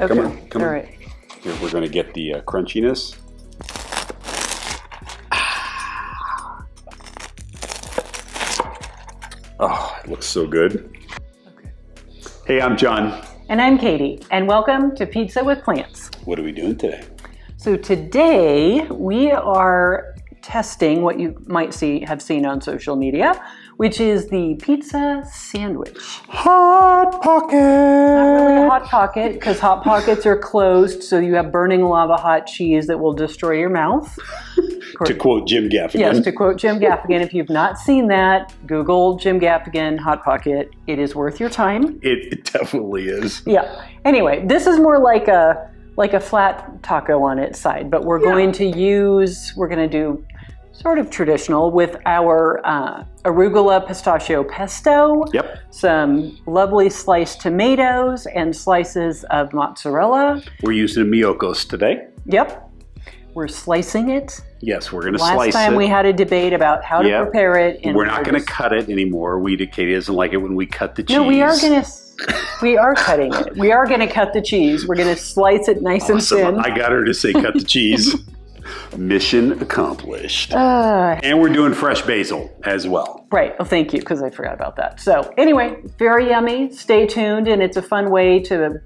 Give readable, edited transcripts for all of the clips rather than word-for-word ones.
Okay. Come on, come All on. right. Here, we're going to get the crunchiness. Oh, it looks so good. Okay. Hey, I'm John. And I'm Katie, and welcome to Pizza with Plants. What are we doing today? So today we are testing what you might have seen on social media, which is the pizza sandwich. Hot Pocket! Not really a Hot Pocket, because Hot Pockets are closed, so you have burning lava hot cheese that will destroy your mouth. To quote Jim Gaffigan. Yes, to quote Jim Gaffigan. If you've not seen that, Google Jim Gaffigan Hot Pocket. It is worth your time. It definitely is. Yeah. Anyway, this is more like a flat taco on its side, but we're going to do sort of traditional with our arugula pistachio pesto. Yep. Some lovely sliced tomatoes and slices of mozzarella. We're using a Miyokos today. Yep. We're slicing it. Yes, we're going to slice it. Last time we had a debate about how to prepare it. And we're not going to cut it anymore. Katie doesn't like it when we cut the cheese. No, we are cutting it. We are going to cut the cheese. We're going to slice it nice and thin. I got her to say cut the cheese. Mission accomplished. And we're doing fresh basil as well. Right. Oh, thank you, because I forgot about that. So anyway, very yummy. Stay tuned, and it's a fun way to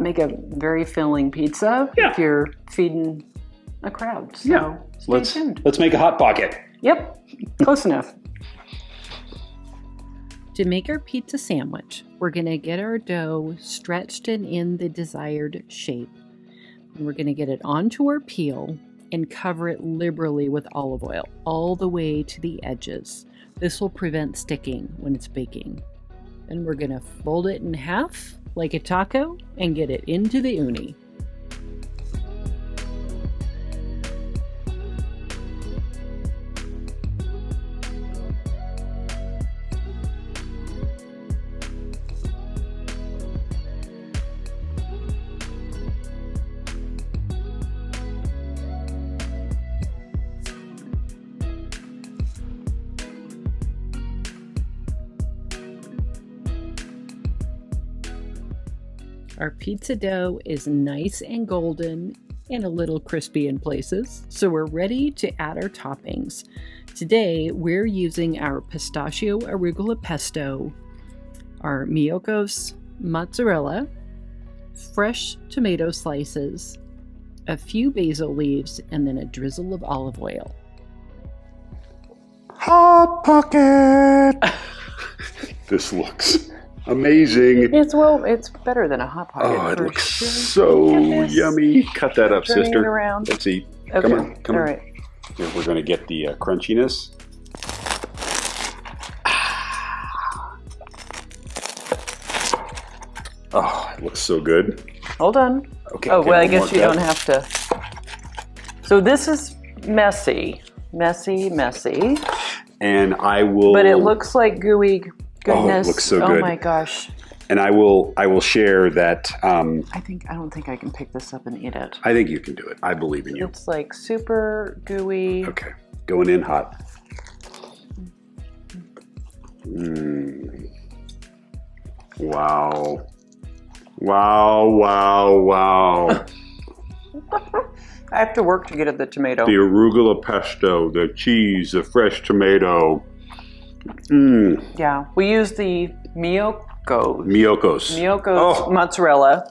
make a very filling pizza if you're feeding a crowd. So stay tuned. Let's make a Hot Pocket. Yep. Close enough. To make our pizza sandwich, we're going to get our dough stretched and in the desired shape. And we're going to get it onto our peel and cover it liberally with olive oil all the way to the edges. This will prevent sticking when it's baking. Then we're going to fold it in half like a taco and get it into the uni. Our pizza dough is nice and golden and a little crispy in places, so we're ready to add our toppings. Today, we're using our pistachio arugula pesto, our Miyokos mozzarella, fresh tomato slices, a few basil leaves, and then a drizzle of olive oil. Hot Pocket! This looks amazing. It's better than a Hot Pocket. Oh, it looks so yummy. Cut that up, Turning sister. it around. Let's eat. Okay. Come on. All right. Here, we're going to get the crunchiness. Oh, it looks so good. Hold on. Okay. Oh, well, I one more guess you cut. don't have to. So this is messy. And I will. But it looks like gooey goodness. Oh, it looks so good. Oh my gosh. And I will share that. I don't think I can pick this up and eat it. I think you can do it. I believe in you. It's like super gooey. Okay. Going in hot. Mmm. Wow. Wow. I have to work to get at the tomato. The arugula pesto, the cheese, the fresh tomato. Mmm. Yeah, we use the Miyokos Oh. mozzarella.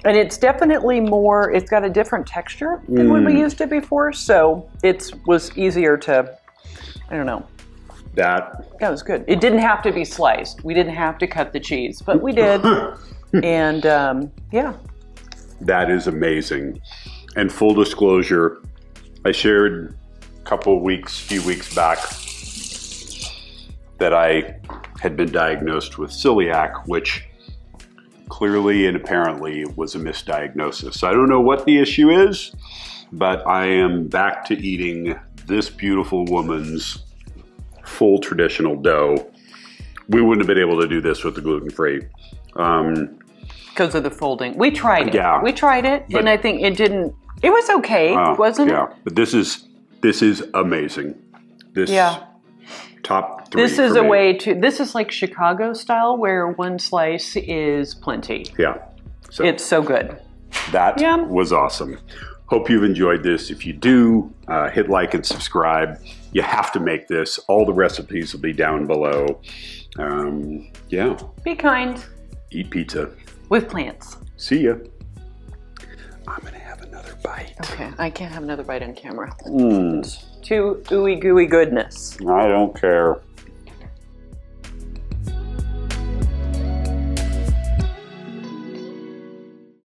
And it's definitely it's got a different texture than when we used it before. So it was easier to, I don't know. That was good. It didn't have to be sliced. We didn't have to cut the cheese, but we did. And That is amazing. And full disclosure, I shared a few weeks back that I had been diagnosed with celiac, which clearly and apparently was a misdiagnosis. So I don't know what the issue is, but I am back to eating this beautiful woman's full traditional dough. We wouldn't have been able to do this with the gluten-free. because of the folding. We tried it. Yeah. We tried it, and I think it didn't. It was okay, wasn't it? Yeah, but this is amazing. This top three. This is a way to. This is like Chicago style, where one slice is plenty. Yeah. So It's so good. that Yeah. was awesome. Hope you've enjoyed this. If you do, hit like and subscribe. You have to make this. All the recipes will be down below. Yeah, Be kind eat pizza. with plants. See ya. I'm going to have another bite. Okay, I can't have another bite on camera. Mm, It's too ooey gooey goodness. I don't care.